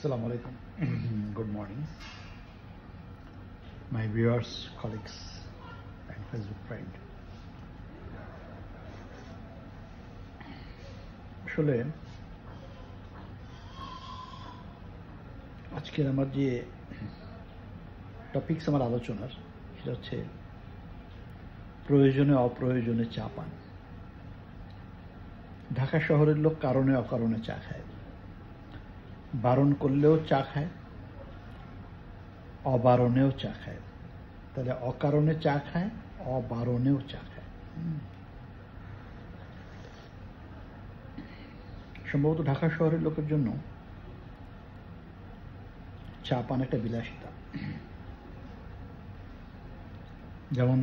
Assalamu alaikum. Good morning. My viewers, colleagues, and Facebook friend. আসলে আজকের আমার যে টপিকস আমার আলোচনার সেটা হচ্ছে প্রয়োজনে অপ্রয়োজনে চা পান। ঢাকা শহরের লোক কারণে অকারণে চা খায়, বারণ করলেও চা খায়, অবারণেও চা খায়। তাহলে অকারণে চা খায়, অবারণেও চা খায়। সম্ভবত ঢাকা শহরের লোকের জন্য চা পান একটা বিলাসিতা। যেমন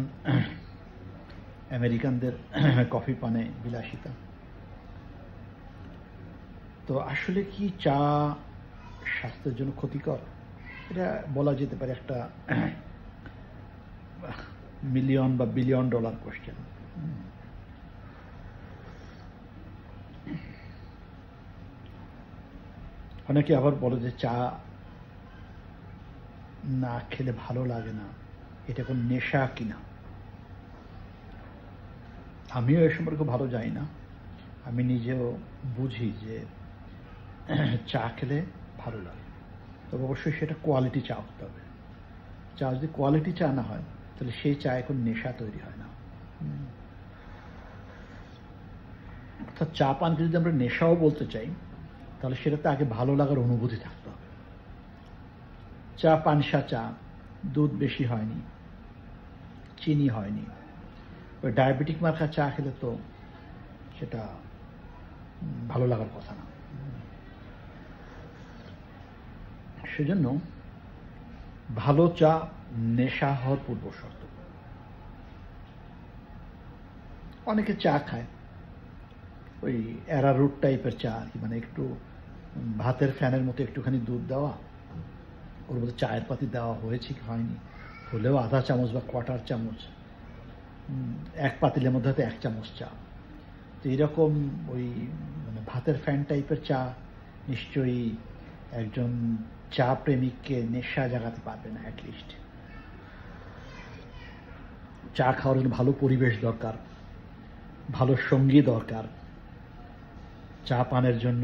আমেরিকানদের কফি পানে বিলাসিতা। তো আসলে কি চা স্বাস্থ্যের জন্য ক্ষতিকর? এটা বলা যেতে পারে একটা মিলিয়ন বা বিলিয়ন ডলার কোয়েশ্চেন। অনেকে আবার বলে যে চা না খেলে ভালো লাগে না, এটা কোন নেশা কিনা। আমিও এ সম্পর্কে ভালো জানি না। আমি নিজেও বুঝি যে চা খেলে ভালো লাগে, তবে অবশ্যই সেটা কোয়ালিটি চা হতে হবে। চা যদি কোয়ালিটি চা না হয় তাহলে সেই চা এখন নেশা তৈরি হয় না। অর্থাৎ চা পানকে যদি আমরা নেশাও বলতে চাই তাহলে সেটাতে আগে ভালো লাগার অনুভূতি থাকতে হবে। চা পানসা চা, দুধ বেশি হয়নি, চিনি হয়নি, ওই ডায়াবেটিক মার্কা চা খেলে তো সেটা ভালো লাগার কথা না। সেজন্য ভালো চা নেশা হওয়ার পূর্ব শর্ত। অনেকে চা খায় ওই অ্যারারুট টাইপের চা আর কি, মানে একটু ভাতের ফ্যানের মতো একটুখানি দুধ দেওয়া, ওর মধ্যে চায়ের পাতি দেওয়া হয়েছে কি হয়নি, হলেও আধা চামচ বা কোয়ার্টার চামচ, এক পাতিলের মধ্যে হয়তো এক চামচ চা। তো এইরকম ওই মানে ভাতের ফ্যান টাইপের চা নিশ্চয়ই একজন চা প্রেমিককে নেশা জাগাতে পারবে না। অ্যাটলিস্ট চা খাওয়ার জন্য ভালো পরিবেশ দরকার, ভালো সঙ্গী দরকার। চা পানের জন্য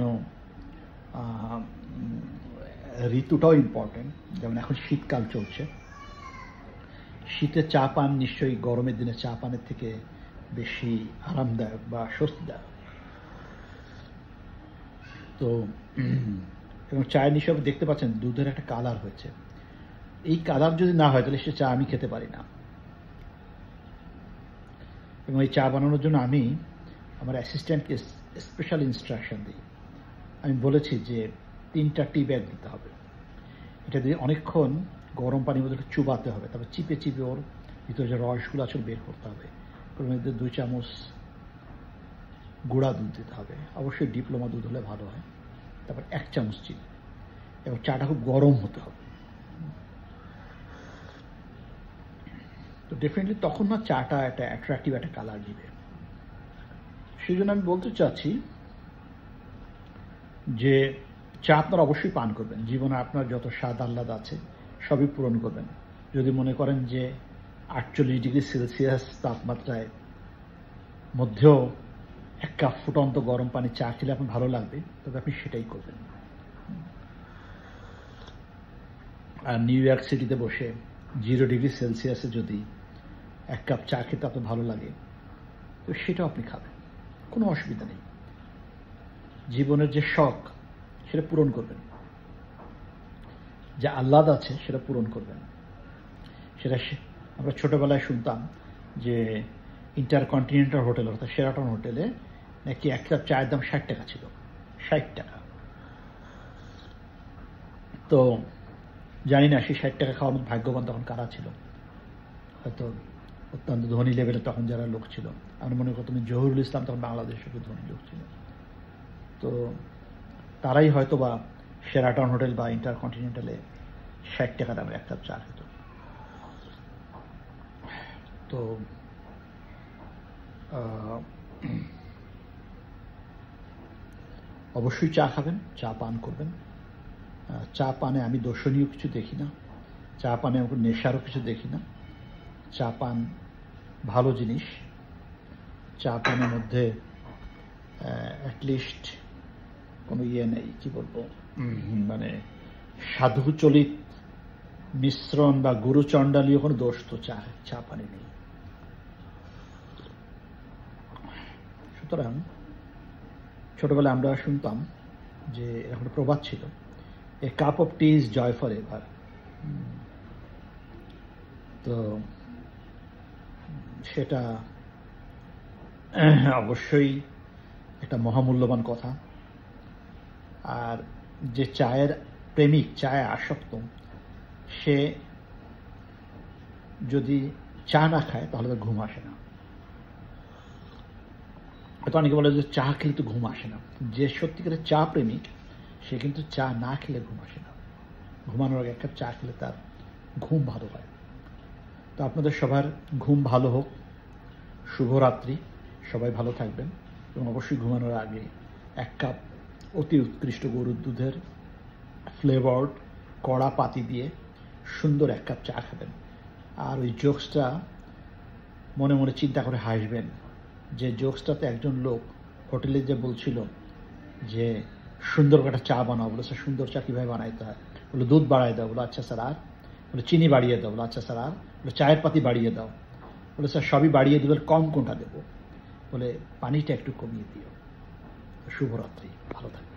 ঋতুটাও ইম্পর্টেন্ট। যেমন এখন শীতকাল চলছে, শীতে চা পান নিশ্চয়ই গরমের দিনে চা পানের থেকে বেশি আরামদায়ক বা স্বস্তিদায়ক। তো এবং চায়ের নিশ্চয় দেখতে পাচ্ছেন দুধের একটা কালার হয়েছে। এই কালার যদি না হয় তাহলে সে চা আমি খেতে পারি না। এবং এই চা বানানোর জন্য আমি আমার অ্যাসিস্ট্যান্টকে স্পেশাল ইনস্ট্রাকশন দিই। আমি বলেছি যে 3টা টি ব্যাগ দিতে হবে। এটা দিয়ে অনেকক্ষণ গরম পানির মধ্যে চুবাতে হবে, তারপর চিপে চিপে ওর ভিতরে যে রসগুলো আছে বের করতে হবে। ওর মধ্যে 2 চামচ গুঁড়া দুধ দিতে হবে, অবশ্যই ডিপ্লোমা দুধ হলে ভালো হয়। তারপর 1 চামচ চিনি, এবং চাটা খুব গরম হতে হবে। তো ডেফিনেটলি তখন না চাটা একটা অ্যাট্রাকটিভ একটা কালার দিবে। সেই জন্য আমি বলতে চাচ্ছি যে চা আপনারা অবশ্যই পান করবেন। জীবনে আপনার যত স্বাদ আহ্লাদ আছে সবই পূরণ করবেন। যদি মনে করেন যে 48 ডিগ্রি সেলসিয়াস তাপমাত্রায় মধ্যেও 1 কাপ ফুটন্ত গরম পানি চা খেলে আপনার ভালো লাগবে, তবে আপনি সেটাই করবেন। আর নিউ ইয়র্ক সিটিতে বসে 0 ডিগ্রি সেলসিয়াসে যদি 1 কাপ চা খেতে আপনার ভালো লাগে, তো সেটাও আপনি খাবেন, কোনো অসুবিধা নেই। জীবনের যে শখ সেটা পূরণ করবেন, যা আহ্লাদ আছে সেটা পূরণ করবেন। সেটা আমরা ছোটবেলায় শুনতাম যে ইন্টারকন্টিনেন্টাল হোটেল অর্থাৎ শেরাটন হোটেলে নাকি 1 কাপ চায়ের দাম 60 টাকা ছিল। 60 টাকা। তো জানি না সেই 60 টাকা খাওয়ার মতো ভাগ্যবান তখন কারা ছিল। হয়তো অত্যন্ত ধনী লেভেলে তখন যারা লোক ছিল। আমি মনে করতাম জহুরুল ইসলাম তখন বাংলাদেশের ধনী লোক ছিল। তো তারাই হয়তো বা শেরাটন হোটেল বা ইন্টারকন্টিনেন্টালে 60 টাকা দামের 1 কাপ চা খেত। তো অবশ্যই চা খাবেন, চা পান করবেন, চা পানে আমি দর্শনীয় কিছু দেখি না, চা পানে আমি নেশারও কিছু দেখি না। চা পান ভালো জিনিস। চা পানের মধ্যে অ্যাটলিস্ট কোনো নেই, কি বলবো, মানে সাধুচলিত মিশ্রণ বা গুরুচণ্ডালীয় কোনো দোষ তো চা পানে নেই। সুতরাং ছোটবেলায় আমরা শুনতাম যে এখন প্রবাদ ছিল, a cup of tea is joy for ever. তো সেটা অবশ্যই একটা মহামূল্যবান কথা। আর যে চায়ের প্রেমিক, চায়ে আসক্ত, সে যদি চা না খায় তাহলে তার ঘুম আসে না। হয়তো অনেকে বলে যে চা খেলে তো ঘুম আসে না। যে সত্যিকারের চা প্রেমিক সে কিন্তু চা না খেলে ঘুম আসে না। ঘুমানোর আগে এক কাপ চা খেলে তার ঘুম ভালো হয়। তো আপনাদের সবার ঘুম ভালো হোক। শুভরাত্রি, সবাই ভালো থাকবেন এবং অবশ্যই ঘুমানোর আগে এক কাপ অতি উৎকৃষ্ট গরুর দুধের ফ্লেভার্ড কড়া পাতি দিয়ে সুন্দর এক কাপ চা খাবেন। আর ওই জোকসটা মনে মনে চিন্তা করে হাসবেন, যে জোকসটাতে একজন লোক হোটেলে যে বলছিল যে সুন্দর একটা চা বানাও, বলে স্যার সুন্দর চা কীভাবে বানাইতে হয়, বলে দুধ বাড়াই দাও, বলে আচ্ছা স্যার, আর বলে চিনি বাড়িয়ে দাও, বলে আচ্ছা স্যার, আর বলে চায়ের পাতি বাড়িয়ে দাও, বলে স্যার সবই বাড়িয়ে দেবে, কম কোনটা দেবো, বলে পানিটা একটু কমিয়ে দিও। শুভরাত্রি, ভালো থাকবে।